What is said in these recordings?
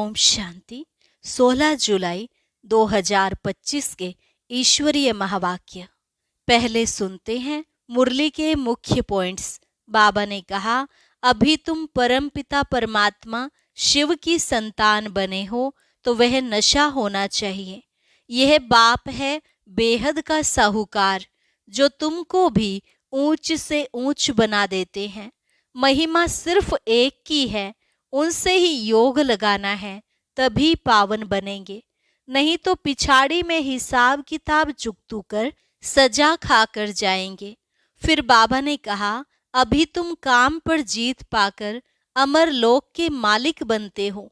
ओम शांति। 16 जुलाई 2025 के ईश्वरीय महावाक्य। पहले सुनते हैं मुरली के मुख्य पॉइंट्स। बाबा ने कहा, अभी तुम परमपिता परमात्मा शिव की संतान बने हो तो वह नशा होना चाहिए। यह बाप है बेहद का साहूकार, जो तुमको भी ऊंच से ऊंच बना देते हैं। महिमा सिर्फ एक की है, उनसे ही योग लगाना है, तभी पावन बनेंगे। नहीं तो पिछाड़ी में हिसाब किताब चुकतू कर सजा खाकर जाएंगे। फिर बाबा ने कहा, अभी तुम काम पर जीत पाकर अमर लोक के मालिक बनते हो।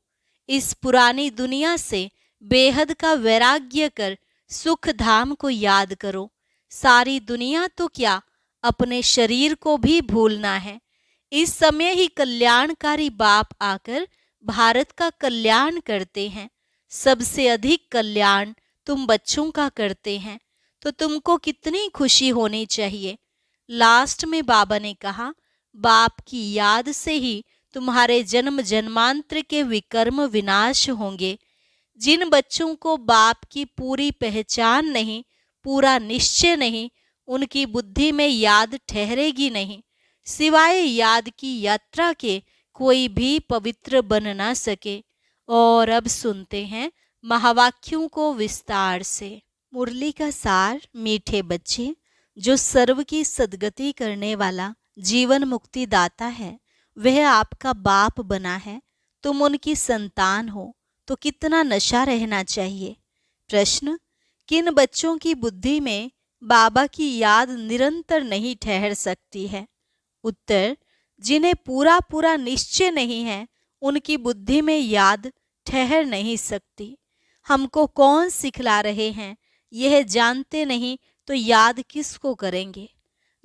इस पुरानी दुनिया से बेहद का वैराग्य कर सुख धाम को याद करो। सारी दुनिया तो क्या, अपने शरीर को भी भूलना है। इस समय ही कल्याणकारी बाप आकर भारत का कल्याण करते हैं। सबसे अधिक कल्याण तुम बच्चों का करते हैं, तो तुमको कितनी खुशी होनी चाहिए। लास्ट में बाबा ने कहा, बाप की याद से ही तुम्हारे जन्म जन्मांतर के विकर्म विनाश होंगे। जिन बच्चों को बाप की पूरी पहचान नहीं, पूरा निश्चय नहीं, उनकी बुद्धि में याद ठहरेगी नहीं। सिवाय याद की यात्रा के कोई भी पवित्र बन ना सके। और अब सुनते हैं महावाक्यों को विस्तार से। मुरली का सार। मीठे बच्चे, जो सर्व की सद्गति करने वाला जीवन मुक्ति दाता है, वह आपका बाप बना है। तुम उनकी संतान हो तो कितना नशा रहना चाहिए। प्रश्न, किन बच्चों की बुद्धि में बाबा की याद निरंतर नहीं ठहर सकती है। उत्तर, जिन्हें पूरा पूरा निश्चय नहीं है, उनकी बुद्धि में याद ठहर नहीं सकती। हमको कौन सिखला रहे हैं, यह जानते नहीं तो याद किसको करेंगे।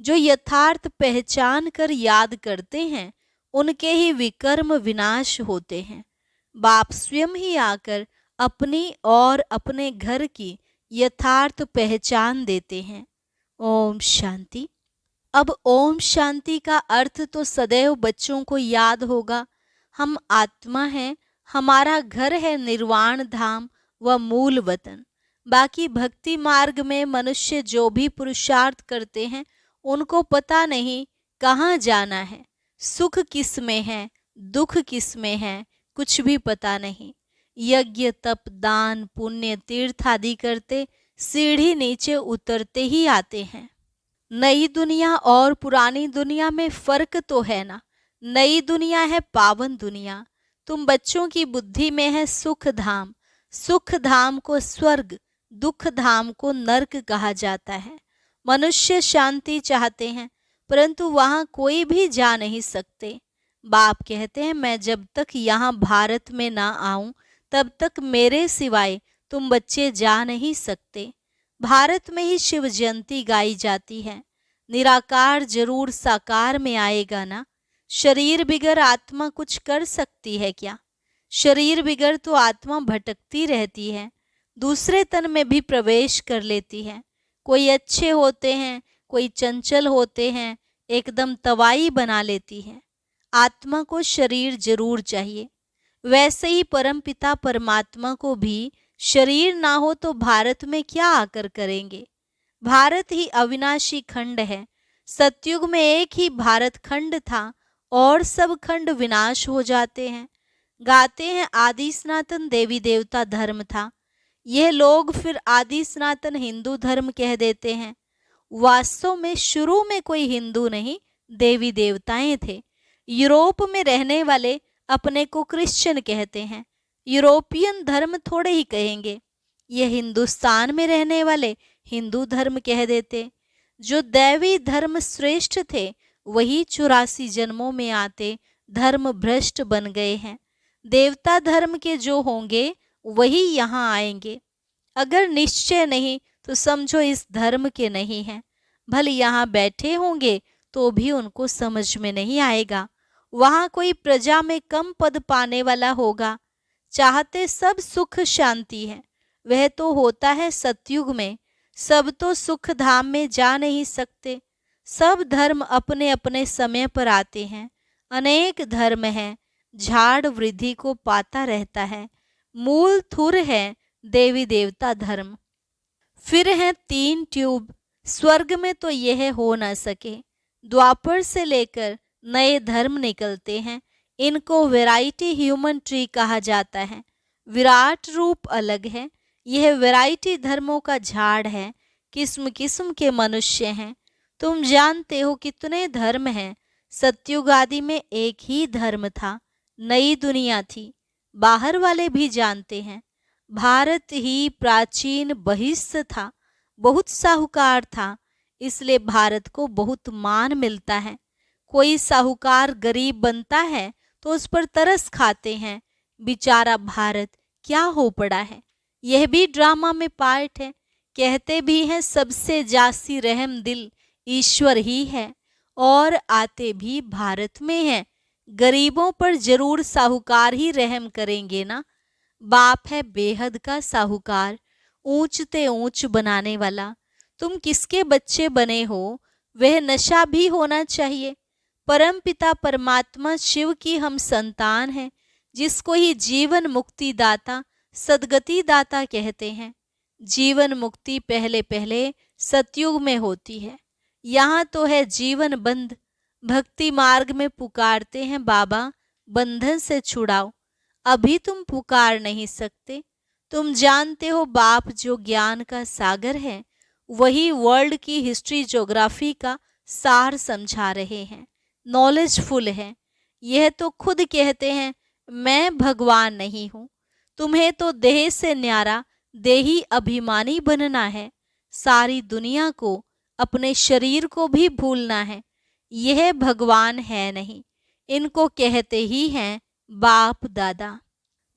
जो यथार्थ पहचान कर याद करते हैं, उनके ही विकर्म विनाश होते हैं। बाप स्वयं ही आकर अपनी और अपने घर की यथार्थ पहचान देते हैं। ओम शांति। अब ओम शांति का अर्थ तो सदैव बच्चों को याद होगा। हम आत्मा हैं, हमारा घर है निर्वाण धाम व मूल वतन। बाकी भक्ति मार्ग में मनुष्य जो भी पुरुषार्थ करते हैं, उनको पता नहीं कहाँ जाना है, सुख किस में है, दुख किस में है, कुछ भी पता नहीं। यज्ञ तप दान पुण्य तीर्थ आदि करते सीढ़ी नीचे उतरते ही आते हैं। नई दुनिया और पुरानी दुनिया में फर्क तो है ना। नई दुनिया है पावन दुनिया। तुम बच्चों की बुद्धि में है सुख धाम। सुख धाम को स्वर्ग, दुख धाम को नरक कहा जाता है। मनुष्य शांति चाहते हैं, परंतु वहां कोई भी जा नहीं सकते। बाप कहते हैं, मैं जब तक यहाँ भारत में ना आऊं, तब तक मेरे सिवाय तुम बच्चे जा नहीं सकते। भारत में ही शिव जयंती गाई जाती है। निराकार जरूर साकार में आएगा ना। शरीर बिगर आत्मा कुछ कर सकती है क्या। शरीर बिगर तो आत्मा भटकती रहती है, दूसरे तन में भी प्रवेश कर लेती है। कोई अच्छे होते हैं, कोई चंचल होते हैं, एकदम तवाई बना लेती है। आत्मा को शरीर जरूर चाहिए। वैसे ही परमपिता परमात्मा को भी शरीर ना हो तो भारत में क्या आकर करेंगे। भारत ही अविनाशी खंड है। सतयुग में एक ही भारत खंड था और सब खंड विनाश हो जाते हैं। गाते हैं आदि सनातन देवी देवता धर्म था। यह लोग फिर आदि सनातन हिंदू धर्म कह देते हैं। वास्तव में शुरू में कोई हिंदू नहीं, देवी देवताएं थे। यूरोप में रहने वाले अपने को क्रिश्चियन कहते हैं। यूरोपियन धर्म थोड़े ही कहेंगे। यह हिंदुस्तान में रहने वाले हिंदू धर्म कह देते। जो दैवी धर्म श्रेष्ठ थे, वही 84 जन्मों में आते धर्म भ्रष्ट बन गए हैं। देवता धर्म के जो होंगे वही यहाँ आएंगे। अगर निश्चय नहीं तो समझो इस धर्म के नहीं हैं। भले यहाँ बैठे होंगे तो भी उनको समझ में नहीं आएगा। वहाँ कोई प्रजा में कम पद पाने वाला होगा। चाहते सब सुख शांति है, वह तो होता है सतयुग में। सब तो सुख धाम में जा नहीं सकते। सब धर्म अपने अपने समय पर आते हैं। अनेक धर्म हैं, झाड़ वृद्धि को पाता रहता है। मूल थुर है देवी देवता धर्म। फिर हैं 3 ट्यूब, स्वर्ग में तो यह हो न सके। द्वापर से लेकर नए धर्म निकलते हैं, इनको वैरायटी ह्यूमन ट्री कहा जाता है। विराट रूप अलग है, यह वैरायटी धर्मों का झाड़ है, किस्म किस्म के मनुष्य हैं। तुम जानते हो कितने धर्म हैं। सतयुग आदि में एक ही धर्म था, नई दुनिया थी। बाहर वाले भी जानते हैं, भारत ही प्राचीन बहिष्ठ था, बहुत साहूकार था, इसलिए भारत को बहुत मान मिलता है। कोई साहूकार गरीब बनता है तो उस पर तरस खाते हैं, बेचारा भारत क्या हो पड़ा है। यह भी ड्रामा में पार्ट है। कहते भी हैं सबसे जासी रहम दिल ईश्वर ही है, और आते भी भारत में हैं। गरीबों पर जरूर साहूकार ही रहम करेंगे ना। बाप है बेहद का साहूकार, ऊंचते ऊंच बनाने वाला। तुम किसके बच्चे बने हो, वह नशा भी होना चाहिए। परम पिता परमात्मा शिव की हम संतान हैं, जिसको ही जीवन मुक्ति दाता सदगति दाता कहते हैं। जीवन मुक्ति पहले पहले सतयुग में होती है, यहाँ तो है जीवन बंध। भक्ति मार्ग में पुकारते हैं बाबा बंधन से छुड़ाओ, अभी तुम पुकार नहीं सकते। तुम जानते हो बाप जो ज्ञान का सागर है, वही वर्ल्ड की हिस्ट्री ज्योग्राफी का सार समझा रहे हैं। नॉलेजफुल है। यह तो खुद कहते हैं मैं भगवान नहीं हूँ। तुम्हें तो देह से न्यारा देही अभिमानी बनना है, सारी दुनिया को अपने शरीर को भी भूलना है। यह भगवान है नहीं, इनको कहते ही हैं बाप दादा।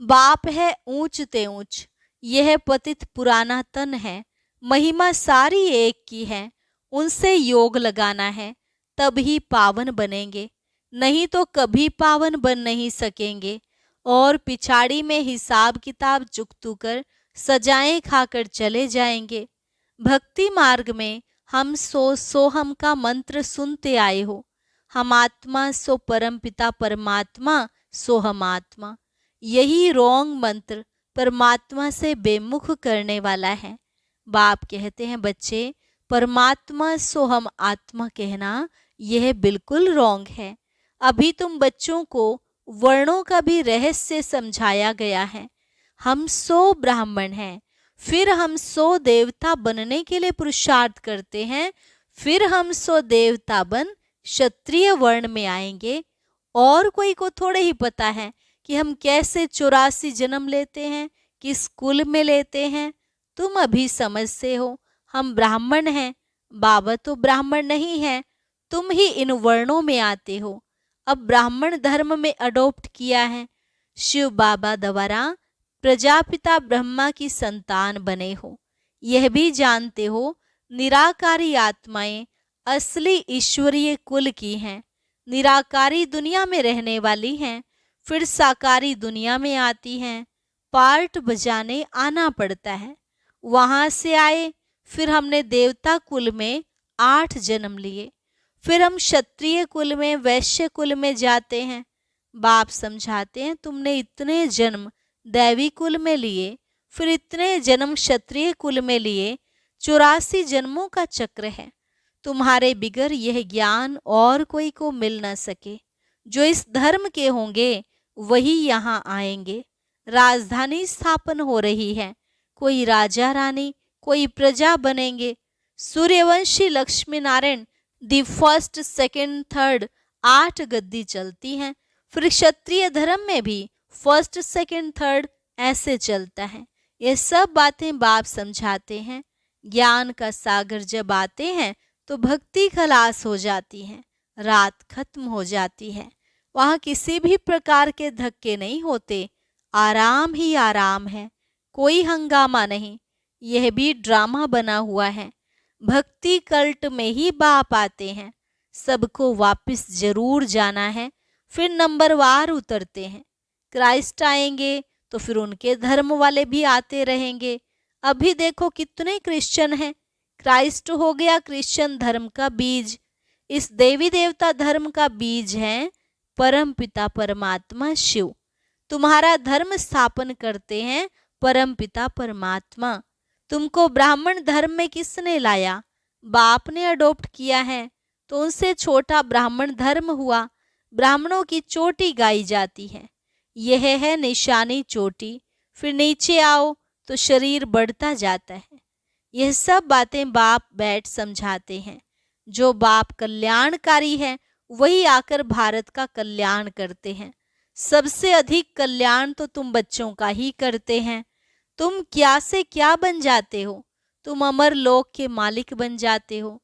बाप है ऊंचते ऊंच, यह पतित पुराना तन है। महिमा सारी एक की है, उनसे योग लगाना है, तभी पावन बनेंगे, नहीं तो कभी पावन बन नहीं सकेंगे। और पिछाड़ी में हिसाब किताब चुकतू कर सजाएं खाकर चले जाएंगे। भक्ति मार्ग में हम सो हम का मंत्र सुनते आए हो। हम आत्मा सो परम पिता परमात्मा सो हम आत्मा। यही रोंग मंत्र परमात्मा से बेमुख करने वाला है। बाप कहते हैं बच्चे, परमात्मा सो हम आत्मा कहना यह बिल्कुल रोंग है। अभी तुम बच्चों को वर्णों का भी रहस्य समझाया गया है। हम सो ब्राह्मण हैं, फिर हम सो देवता बनने के लिए पुरुषार्थ करते हैं, फिर हम सो देवता बन क्षत्रिय वर्ण में आएंगे। और कोई को थोड़े ही पता है कि हम कैसे 84 जन्म लेते हैं, किस कुल में लेते हैं। तुम अभी समझते हो हम ब्राह्मण हैं, बाबा तो ब्राह्मण नहीं है, तुम ही इन वर्णों में आते हो। अब ब्राह्मण धर्म में अडॉप्ट किया है। शिव बाबा द्वारा प्रजापिता ब्रह्मा की संतान बने हो। यह भी जानते हो निराकारी आत्माएं असली ईश्वरीय कुल की हैं। निराकारी दुनिया में रहने वाली हैं, फिर साकारी दुनिया में आती हैं। पार्ट बजाने आना पड़ता है, वहां से आए, फिर हमने देवता कुल में 8 जन्म लिए, फिर हम क्षत्रिय कुल में वैश्य कुल में जाते हैं। बाप समझाते हैं तुमने इतने जन्म दैवी कुल में लिए, फिर इतने जन्म क्षत्रिय कुल में लिए, 84 जन्मों का चक्र है। तुम्हारे बिगर यह ज्ञान और कोई को मिल न सके। जो इस धर्म के होंगे वही यहाँ आएंगे। राजधानी स्थापन हो रही है, कोई राजा रानी, कोई प्रजा बनेंगे। Suryavanshi Lakshmi Narayan the first second third 8 गद्दी चलती हैं। फिर क्षत्रिय धर्म में भी फर्स्ट सेकंड थर्ड ऐसे चलता है। ये सब बातें बाप समझाते हैं। ज्ञान का सागर जब आते हैं तो भक्ति खलास हो जाती है, रात खत्म हो जाती है। वहाँ किसी भी प्रकार के धक्के नहीं होते, आराम ही आराम है, कोई हंगामा नहीं। यह भी ड्रामा बना हुआ है। भक्ति कल्ट में ही बाप आते हैं, सबको वापस जरूर जाना है, फिर नंबरवार उतरते हैं। क्राइस्ट आएंगे तो फिर उनके धर्म वाले भी आते रहेंगे। अभी देखो कितने क्रिश्चियन हैं। क्राइस्ट हो गया क्रिश्चियन धर्म का बीज। इस देवी देवता धर्म का बीज है परम पिता परमात्मा शिव। तुम्हारा धर्म स्थापन करते हैं परमपिता परमात्मा। तुमको ब्राह्मण धर्म में किसने लाया? बाप ने अडॉप्ट किया है, तो उनसे छोटा ब्राह्मण धर्म हुआ। ब्राह्मणों की चोटी गाई जाती है, यह है निशानी चोटी। फिर नीचे आओ तो शरीर बढ़ता जाता है। यह सब बातें बाप बैठ समझाते हैं। जो बाप कल्याणकारी है वही आकर भारत का कल्याण करते हैं। सबसे अधिक कल्याण तो तुम बच्चों का ही करते हैं। तुम क्या से क्या बन जाते हो? तुम अमर लोक के मालिक बन जाते हो।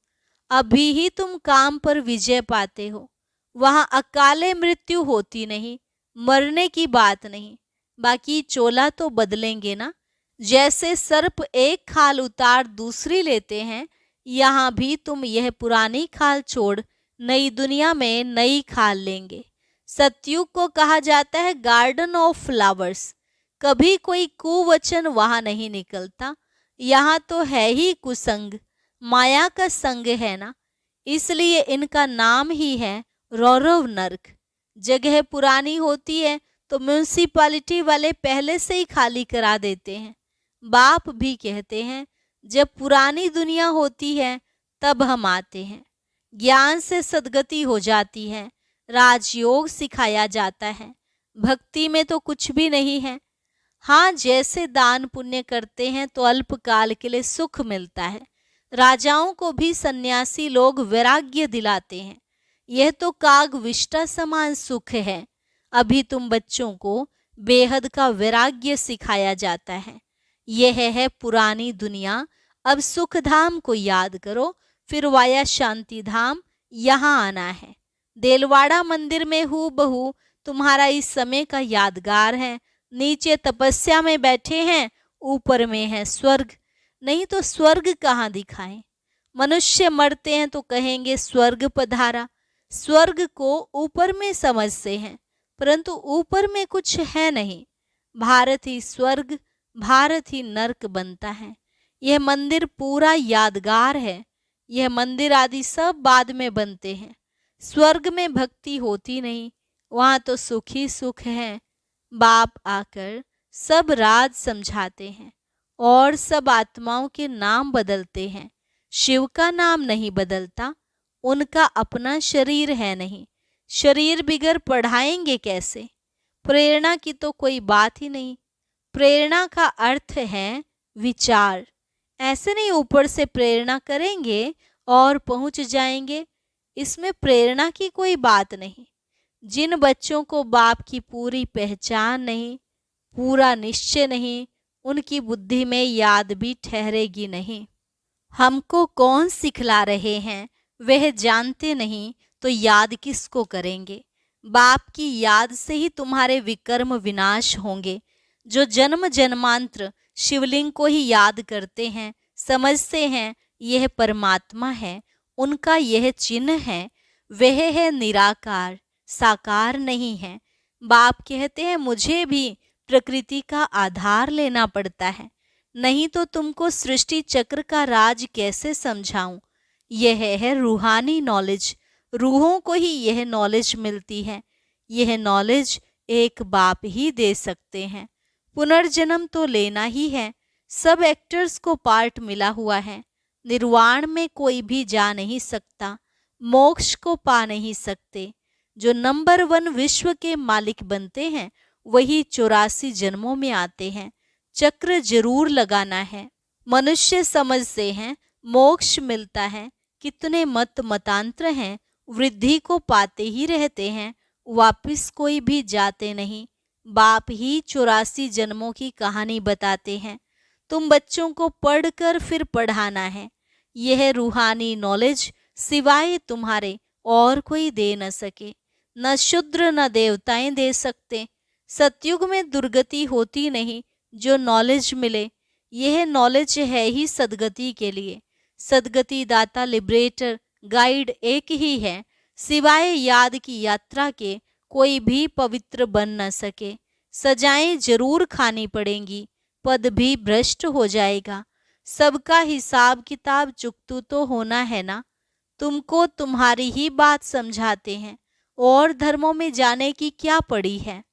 अभी ही तुम काम पर विजय पाते हो। वहां अकाले मृत्यु होती नहीं, मरने की बात नहीं। बाकी चोला तो बदलेंगे ना। जैसे सर्प एक खाल उतार दूसरी लेते हैं, यहाँ भी तुम यह पुरानी खाल छोड़ नई दुनिया में नई खाल लेंगे। सतयुग को कहा जाता है गार्डन ऑफ फ्लावर्स। कभी कोई कुवचन वहां नहीं निकलता। यहाँ तो है ही कुसंग, माया का संग है ना, इसलिए इनका नाम ही है रौरव नर्क। जगह पुरानी होती है तो म्यूनिसिपालिटी वाले पहले से ही खाली करा देते हैं। बाप भी कहते हैं जब पुरानी दुनिया होती है तब हम आते हैं। ज्ञान से सद्गति हो जाती है, राजयोग सिखाया जाता है। भक्ति में तो कुछ भी नहीं है। हाँ, जैसे दान पुण्य करते हैं तो अल्पकाल के लिए सुख मिलता है। राजाओं को भी सन्यासी लोग वैराग्य दिलाते हैं। यह तो कागविष्टा समान सुख है। अभी तुम बच्चों को बेहद का वैराग्य सिखाया जाता है। यह है पुरानी दुनिया। अब सुख धाम को याद करो, फिर वाया शांति धाम यहाँ आना है। देलवाड़ा मंदिर में हूबहू तुम्हारा इस समय का यादगार है। नीचे तपस्या में बैठे हैं, ऊपर में है स्वर्ग। नहीं तो स्वर्ग कहाँ दिखाएं? मनुष्य मरते हैं तो कहेंगे स्वर्ग पधारा। स्वर्ग को ऊपर में समझते हैं, परंतु ऊपर में कुछ है नहीं। भारत ही स्वर्ग, भारत ही नर्क बनता है। यह मंदिर पूरा यादगार है। यह मंदिर आदि सब बाद में बनते हैं। स्वर्ग में भक्ति होती नहीं, वहाँ तो सुख ही सुख है। बाप आकर सब राज समझाते हैं और सब आत्माओं के नाम बदलते हैं। शिव का नाम नहीं बदलता, उनका अपना शरीर है नहीं। शरीर बिगर पढ़ाएंगे कैसे? प्रेरणा की तो कोई बात ही नहीं। प्रेरणा का अर्थ है विचार। ऐसे नहीं ऊपर से प्रेरणा करेंगे और पहुंच जाएंगे, इसमें प्रेरणा की कोई बात नहीं। जिन बच्चों को बाप की पूरी पहचान नहीं, पूरा निश्चय नहीं, उनकी बुद्धि में याद भी ठहरेगी नहीं। हमको कौन सिखला रहे हैं वह जानते नहीं तो याद किसको करेंगे? बाप की याद से ही तुम्हारे विकर्म विनाश होंगे। जो जन्म जन्मांतर शिवलिंग को ही याद करते हैं, समझते हैं यह परमात्मा है, उनका यह चिन्ह है, वह है निराकार, साकार नहीं है। बाप कहते हैं मुझे भी प्रकृति का आधार लेना पड़ता है, नहीं तो तुमको सृष्टि चक्र का राज कैसे समझाऊं। यह है रूहानी नॉलेज। रूहों को ही यह नॉलेज मिलती है। यह नॉलेज एक बाप ही दे सकते हैं। पुनर्जन्म तो लेना ही है। सब एक्टर्स को पार्ट मिला हुआ है। निर्वाण में कोई भी जा नहीं सकता, मोक्ष को पा नहीं सकते। जो नंबर 1 विश्व के मालिक बनते हैं वही 84 जन्मों में आते हैं। चक्र जरूर लगाना है। मनुष्य समझते हैं मोक्ष मिलता है, कितने मत मतांतर हैं, वृद्धि को पाते ही रहते हैं, वापिस कोई भी जाते नहीं। बाप ही 84 जन्मों की कहानी बताते हैं। तुम बच्चों को पढ़कर फिर पढ़ाना है। यह रूहानी नॉलेज सिवाय तुम्हारे और कोई दे न सके। न शूद्र न देवताएं दे सकते। सतयुग में दुर्गति होती नहीं। जो नॉलेज मिले, यह नॉलेज है ही सदगति के लिए। सदगति दाता लिबरेटर गाइड एक ही है। सिवाय याद की यात्रा के कोई भी पवित्र बन न सके। सजाएं जरूर खानी पड़ेंगी, पद भी भ्रष्ट हो जाएगा। सबका हिसाब किताब चुकतू तो होना है ना। तुमको तुम्हारी ही बात समझाते हैं और धर्मों में जाने की क्या पड़ी है।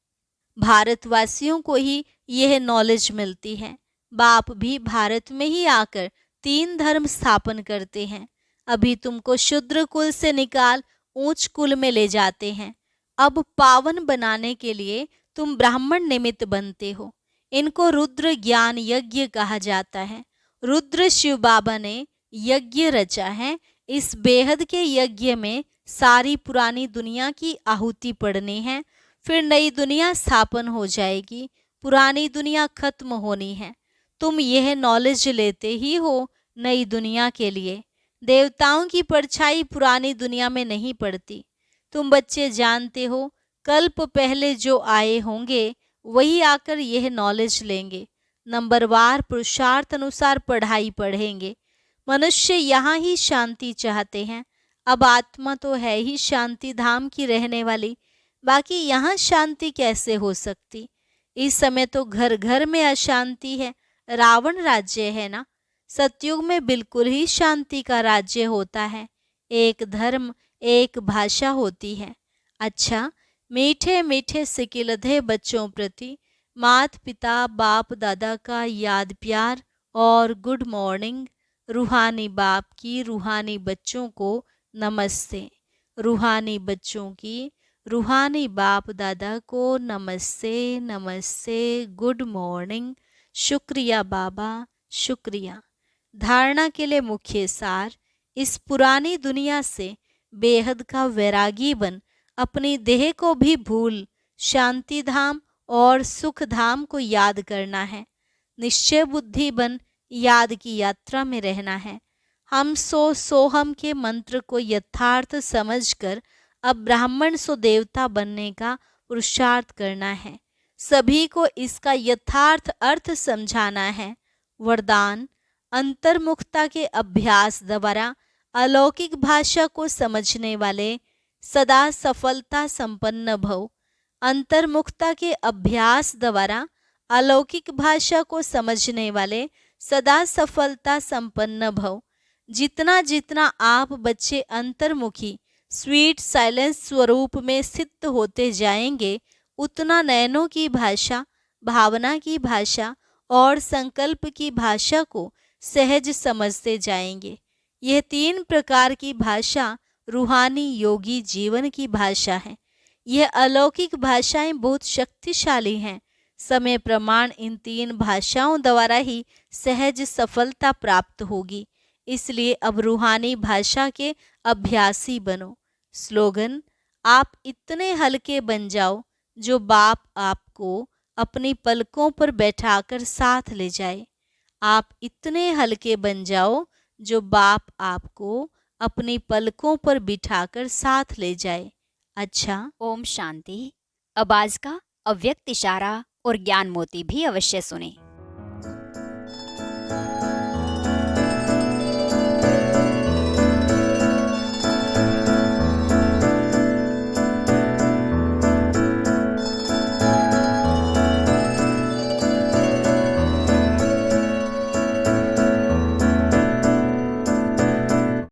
भारतवासियों को ही यह नॉलेज मिलती है। बाप भी भारत में ही आकर 3 धर्म स्थापन करते हैं। अभी तुमको शूद्र कुल से निकाल ऊंच कुल में ले जाते हैं। अब पावन बनाने के लिए तुम ब्राह्मण निमित्त बनते हो। इनको रुद्र ज्ञान यज्ञ कहा जाता है। रुद्र शिव बाबा ने यज्ञ रचा है। इस बेहद के यज्ञ में सारी पुरानी दुनिया की आहुति पड़नी है। फिर नई दुनिया स्थापन हो जाएगी। पुरानी दुनिया खत्म होनी है। तुम यह नॉलेज लेते ही हो नई दुनिया के लिए। देवताओं की परछाई पुरानी दुनिया में नहीं पड़ती। तुम बच्चे जानते हो, कल्प पहले जो आए होंगे वही आकर यह नॉलेज लेंगे। नंबरवार पुरुषार्थ अनुसार पढ़ाई पढ़ेंगे। मनुष्य यहाँ ही शांति चाहते हैं। अब आत्मा तो है ही शांति धाम की रहने वाली, बाकी यहाँ शांति कैसे हो सकती। इस समय तो घर घर में अशांति है। रावण राज्य है ना। सतयुग में बिल्कुल ही शांति का राज्य होता है। एक धर्म एक भाषा होती है। अच्छा, मीठे मीठे सिकिलधे बच्चों प्रति माता पिता बाप दादा का याद प्यार और गुड मॉर्निंग। रूहानी बाप की रूहानी बच्चों को नमस्ते। रूहानी बच्चों की रूहानी बाप दादा को नमस्ते नमस्ते, गुड मॉर्निंग। शुक्रिया बाबा, शुक्रिया। धारणा के लिए मुख्य सार, इस पुरानी दुनिया से बेहद का वैरागी बन अपनी देह को भी भूल शांति धाम और सुख धाम को याद करना है। निश्चय बुद्धि बन याद की यात्रा में रहना है। हम सोहम के मंत्र को यथार्थ समझकर अब ब्राह्मण सो देवता बनने का पुरुषार्थ करना है। सभी को इसका यथार्थ अर्थ समझाना है। वरदान, अंतर्मुखता के अभ्यास द्वारा अलौकिक भाषा को समझने वाले सदा सफलता संपन्न भव। अंतर्मुखता के अभ्यास द्वारा अलौकिक भाषा को समझने वाले सदा सफलता संपन्न भव। जितना जितना आप बच्चे अंतर्मुखी स्वीट साइलेंस स्वरूप में स्थित होते जाएंगे, उतना नयनों की भाषा, भावना की भाषा और संकल्प की भाषा को सहज समझते जाएंगे। यह 3 प्रकार की भाषा रूहानी योगी जीवन की भाषा है। यह अलौकिक भाषाएं बहुत शक्तिशाली हैं। समय प्रमाण इन 3 भाषाओं द्वारा ही सहज सफलता प्राप्त होगी। इसलिए अब रूहानी भाषा के अभ्यासी बनो। स्लोगन, आप इतने हल्के बन जाओ जो बाप आपको अपनी पलकों पर बैठाकर साथ ले जाए। आप इतने हल्के बन जाओ जो बाप आपको अपनी पलकों पर बिठाकर साथ ले जाए। अच्छा, ओम शांति। अब आज का अव्यक्त इशारा और ज्ञान मोती भी अवश्य सुने।